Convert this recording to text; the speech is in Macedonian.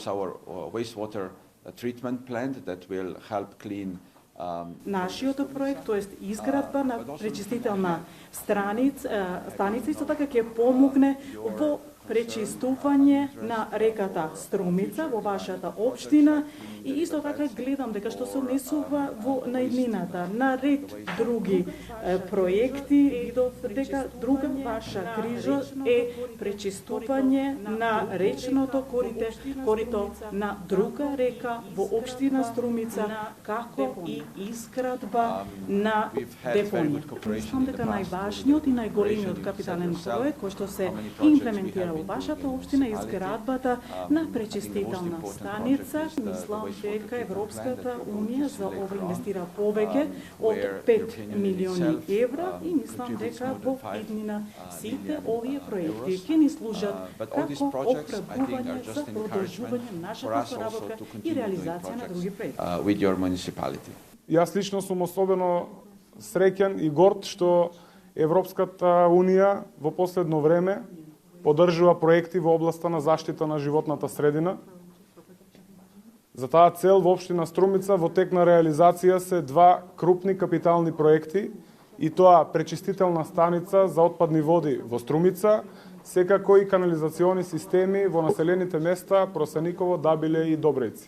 our wastewater treatment plant that will help clean Нашиот проект, тоест изградба на пречистителна станица, исто така ќе помогне во пречистување на реката Струмица во вашата општина и исто така гледам дека што се однесува во наиднината на ред други проекти, видов дека друга ваша грижа е пречистување на речното корито на друга река во општина Струмица, како и изградба на депонија. Мислам дека најважниот и најголемиот капитален проект кој што се имплементира во вашата општина е изградбата на пречистителна станица. Мислам дека Европската унија за ова инвестира повеќе од 5 милиони евра и мислам дека во иднина сите овие проекти ќе ни служат како охрабрување за продолжување нашата поработка и реализација на други проекти. Јас лично сум особено среќен и горд што Европската унија во последно време поддржува проекти во областа на заштита на животната средина. За таа цел во општина Струмица во тек на реализација се два крупни капитални проекти и тоа пречистителна станица за отпадни води во Струмица, секако и канализациони системи во населените места Просениково, Дабиле и Добрејци.